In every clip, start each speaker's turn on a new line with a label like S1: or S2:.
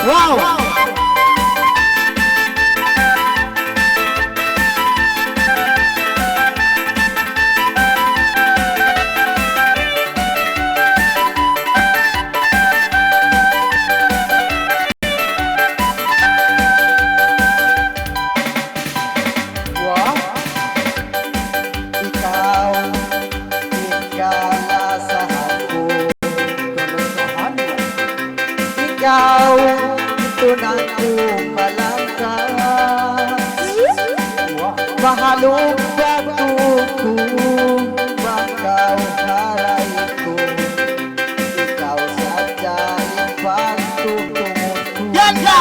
S1: Wow!
S2: Wow! Ikaw, ikalasahan ko. Kalasahan? Ikaw, tunang kumalangkas. Mahalong pagtuko, bakaw haray ko. Ikaw sadyang pagtutungon ko.
S1: Yan ka!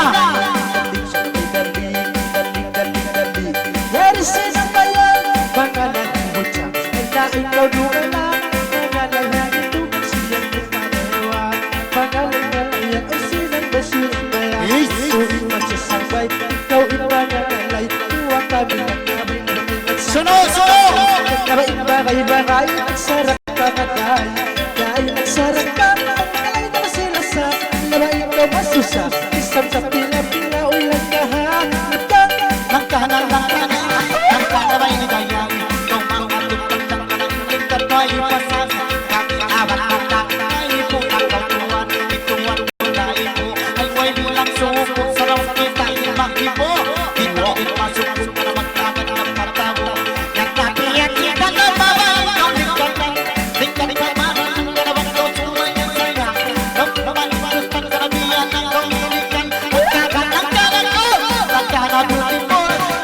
S2: Versus ba yan? Pangalan mo siya ay na ikaw dumalang. Pangalan niya ito siyang ipanawa. Pangalan niya yan ay silang basilang kaya. Tuwing magsasabay, ikaw ipangalay. Tuwang kami ng kami ng
S1: Sunod! Sunod!
S2: Bagay-bagay, nagsarap ka na dahil. Dahil nagsarap ka, pangalay na sila sa labay ikaw masusa. Isang sa pila-pila, ulang kahan.
S1: Langkahan na ba inigayang kung mga tutang ka ng tingkat mo ay ipasang kami awan ang nakay po ang kautuan ituwan mo na ito ay way bilang sukot sa raw kita imakipo kita ipasukot ka na magtagat ng katabo nagkatiyan kita na babang ikaw tingkat ka mahal ang dalawang kautuan yung saya nagbabalibas ng karabihan ng kaulikan magkagat ang kanan ko nagkanabuti mo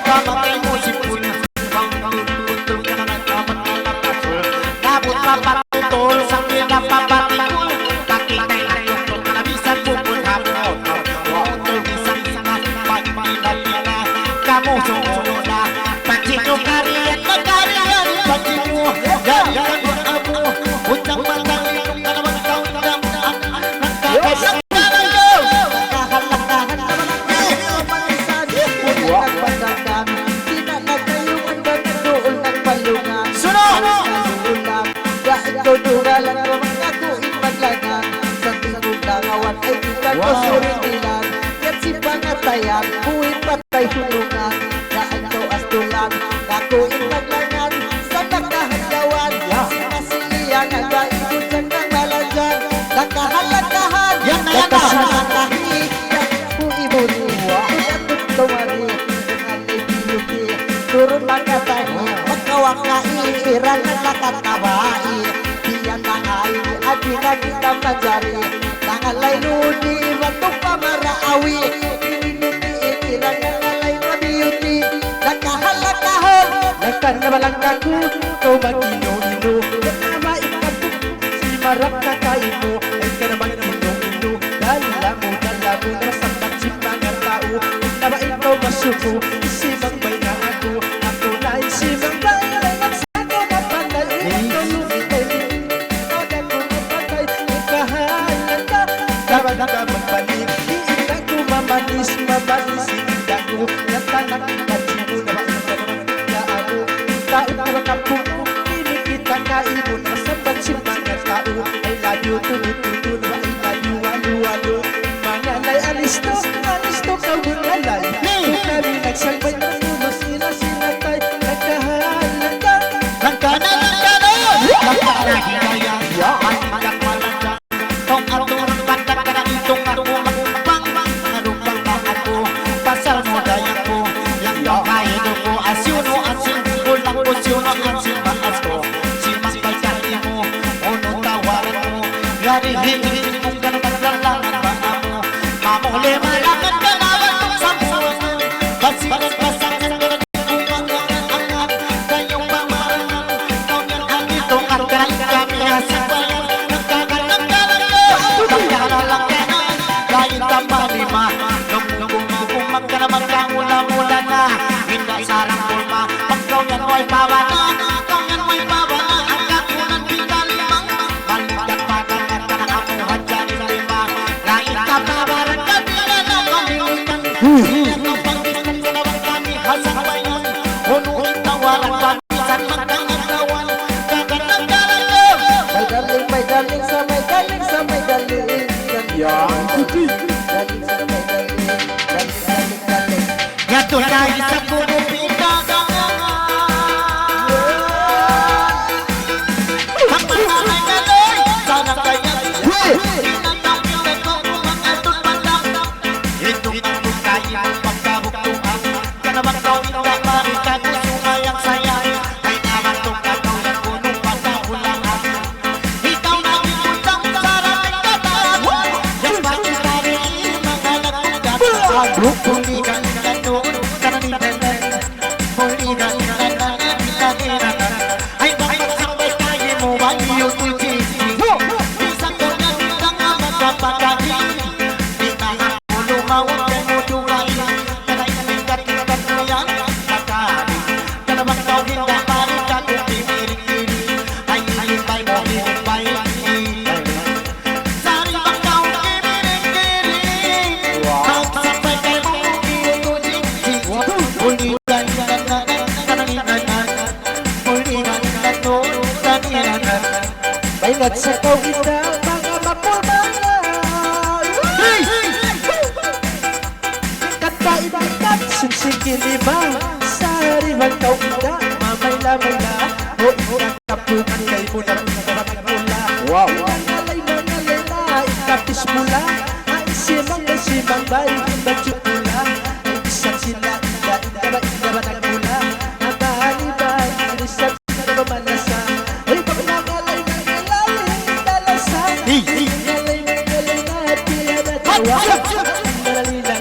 S1: kamatay mo si Punya Pangkutol ka na nagkamatalatasol Nabot papatutol sa pinapapatikul Kakitay na tutol ka na bisan bukol hapon Utol bisan singas pagpinalina Kamusungulo na Pagsinukarian magkarian Pagsinyo Garian mo abo Utang matangin ka na magkautang Nagkakasak ka na yun
S2: Nakahalakahan naman ang nagpadagan. Tinanagayungan ba na doon nagpalungan?
S1: Sunod!
S2: Ulam, dahil tutugalan ko mga ko ipaglanan. Sa tingulangawan ay kita ko surinilan. Yan si pangatayan, buwin patay hulungan. Dahil ko astulan, ako ipaglanan. Sa nakahagawan, sinasiliyan ang bain ko dyan ng maladyan. Nakahalakahan,
S1: Yan na, yan na.
S2: nakahalakahi. Kung ibuniwa, tumari, ngalay beauty, turun magkatahi, magkawakairang nakatabai, diyan na ay adina kita manjari, nangalay ludi, batok pamaraawi, ininiti-itirang nangalay na beauty, nakahalakahon, nagkanabalang kaku, ikaw mag-ino-ino, nama ikabuk, si marap na kaino, ay ka naman ino-ino, dalamu na masambat si mga tao, na ikaw masuko, isibang bay na ako na isibang bay na nagsako mapatay, ikaw lumitay, kada ko mapatay, ikahalan ka, dapat ka magbalik, iika ko mamanis, iika ko, natanak magsino na makakaya ako, tao na makapuko, kinikita ka ibon, masambat si mga tao, I love you, tunutuno, I love you, walo-walo, mangalay, alisto ka bungalay, kami nagsambay na puno, sila tay, nagkahalan ka,
S1: Langkana! Langkana hinaya Ang malanda Kung atong pandak ka ng itong ako Magpang Narupang na ako Pasal mo daya ko Yang kahido ko Asyuno asin Kulang ko syuno asin Maas ko Si mas pagkati mo Unong tawaran mo Gari hindi
S2: Maingat sa kawita, mga mapulmana. Kataibat, sinsikin iba, sa rimang kawita, mamay-lamay-la. O ikakapungan kay muna, mula. Wow! Mangalay na, ikapis mula. Ay simang bay, badyok mula. Ay isang sila, inda ba nagmula. Nabahali-bahay, inisat na mamalasa. Ay paglakalay na dalasa. Ngalay na, tila na tawa. Nalalilan,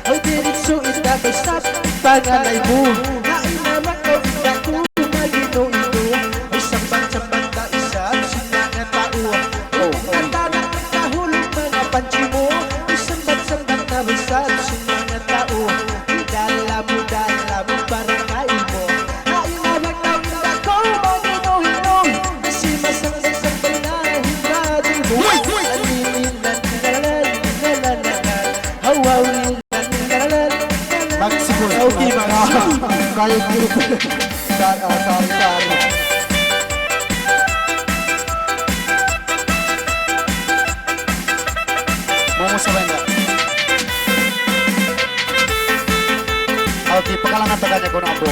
S2: ay diritso itabasap pangalay mo. Nainamak ko ito, magino-ino. Ay sambat-sambat na isa, sinangat tao. Natanak na kahulog mga panchi mo. Ay sambat-sambat na isa, sinangat tao. Dala mo parang kain mo. Nainamak na ito, magino-ino. Kasi masang-masang na hibradin mo.
S1: Okay, mga
S2: Kaya group. Sorry.
S1: Momo sa benda. Okay, pakalangan taga niya ko na ako.